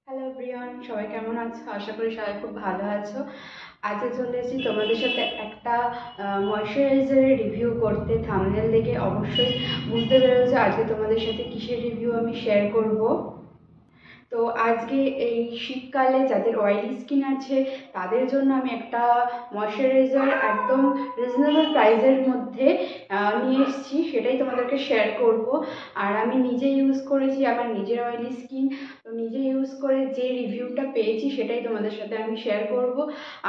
Hello everyone, সবাই কেমন আছো? আশা করি সবাই খুব ভালো আছো। আজকে চলে এসেছি তোমাদের সাথে একটা ময়শ্চারাইজারের রিভিউ করতে। থাম্বনেল দেখে অবশ্যই বুঝতে পেরেছো আজকে তোমাদের সাথে কিসের রিভিউ আমি শেয়ার করব। তো আজকে এই শীতকালে যাদের অয়েলি স্কিন আছে তাদের জন্য আমি একটা ময়শ্চারাইজার একদম রিজনেবল প্রাইসের মধ্যে নিয়ে এসেছি, সেটাই তোমাদেরকে শেয়ার করব। আর আমি নিজে ইউজ করেছি, আমার নিজের অয়েলি স্কিন, তো নিজে ইউজ করে যে রিভিউটা পেয়েছি সেটাই তোমাদের সাথে আমি শেয়ার করব।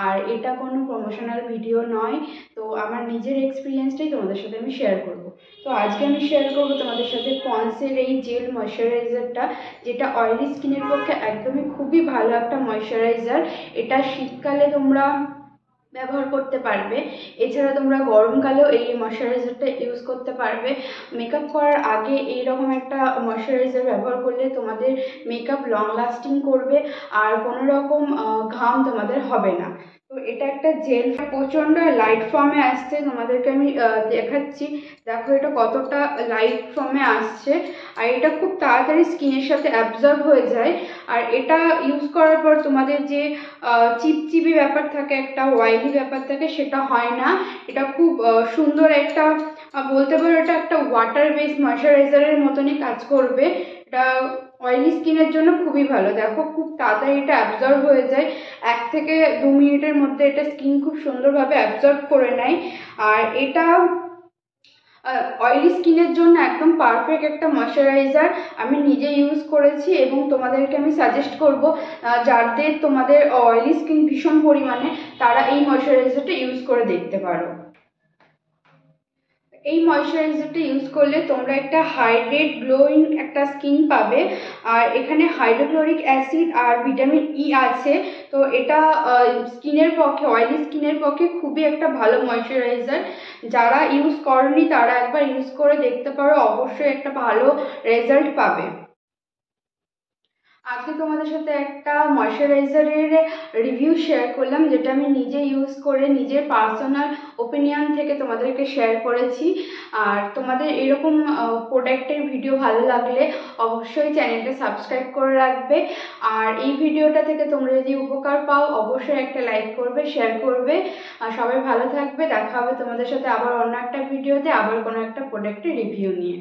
আর এটা কোনো প্রমোশনাল ভিডিও নয়, তো আমার নিজের এক্সপিরিয়েন্সটাই তোমাদের সাথে আমি শেয়ার করব। তো আজকে আমি শেয়ার করব তোমাদের সাথে পন্ডসের এই জেল ময়শ্চারাইজারটা, যেটা অয়েলি স্কিনের পক্ষে একদমই খুবই ভালো একটা ময়শ্চারাইজার। এটা শীতকালে তোমরা ব্যবহার করতে পারবে, এছাড়া তোমরা গরমকালেও এই ময়শ্চারাইজারটা ইউজ করতে পারবে। মেকআপ করার আগে এইরকম একটা ময়শ্চারাইজার ব্যবহার করলে তোমাদের মেকআপ লং লাস্টিং করবে আর কোনো রকম ঘাম তোমাদের হবে না। তো এটা একটা জেল, প্রচণ্ড লাইট ফর্মে আসছে, তোমাদেরকে আমি দেখাচ্ছি। দেখো এটা কতটা লাইট ফর্মে আসছে, আর এটা খুব তাড়াতাড়ি স্কিনের সাথে অ্যাবজর্ব হয়ে যায়। আর এটা ইউজ করার পর তোমাদের যে চিপচিপি ব্যাপার থাকে, একটা অয়েলি ব্যাপার থাকে, সেটা হয় না। এটা খুব সুন্দর একটা, বলতে পারো এটা একটা ওয়াটার বেস ময়শ্চারাইজারের মতনই কাজ করবে। এটা অয়েলি স্কিনের জন্য খুবই ভালো। দেখো খুব তাড়াতাড়ি এটা অ্যাবজর্ব হয়ে যায়, 1 থেকে 2 মিনিটের মধ্যে এটা স্কিন খুব সুন্দরভাবে অ্যাবজর্ব করে নেয়। আর এটা অয়েলি স্কিনের জন্য একদম পারফেক্ট একটা ময়শ্চারাইজার। আমি নিজে ইউজ করেছি এবং তোমাদেরকে আমি সাজেস্ট করব, যাদের তোমাদের অয়েলি স্কিন ভীষণ পরিমাণে, তারা এই ময়শ্চারাইজারটা ইউজ করে দেখতে পারো। এই ময়শ্চারাইজারটা ইউজ করলে তোমরা একটা হাইড্রেট গ্লোয়িং একটা স্কিন পাবে। আর এখানে হাইড্রোক্লোরিক অ্যাসিড আর ভিটামিন ই আছে, তো এটা স্কিনের পক্ষে, অয়েলি স্কিনের পক্ষে খুবই একটা ভালো ময়শ্চারাইজার। যারা ইউজ করনি তারা একবার ইউজ করে দেখতে পারো, অবশ্যই একটা ভালো রেজাল্ট পাবে। আজকে তোমাদের সাথে একটা ময়শ্চারাইজারের রিভিউ শেয়ার করলাম, যেটা আমি নিজে ইউজ করে নিজের পার্সোনাল ওপিনিয়ন থেকে তোমাদেরকে শেয়ার করেছি। আর তোমাদের এরকম প্রোডাক্টের ভিডিও ভালো লাগলে অবশ্যই চ্যানেলটা সাবস্ক্রাইব করে রাখবে। আর এই ভিডিওটা থেকে তোমরা যদি উপকার পাও অবশ্যই একটা লাইক করবে, শেয়ার করবে। আর সবাই ভালো থাকবে, দেখা হবে তোমাদের সাথে আবার অন্য একটা ভিডিওতে, আবার কোনো একটা প্রোডাক্টের রিভিউ নিয়ে।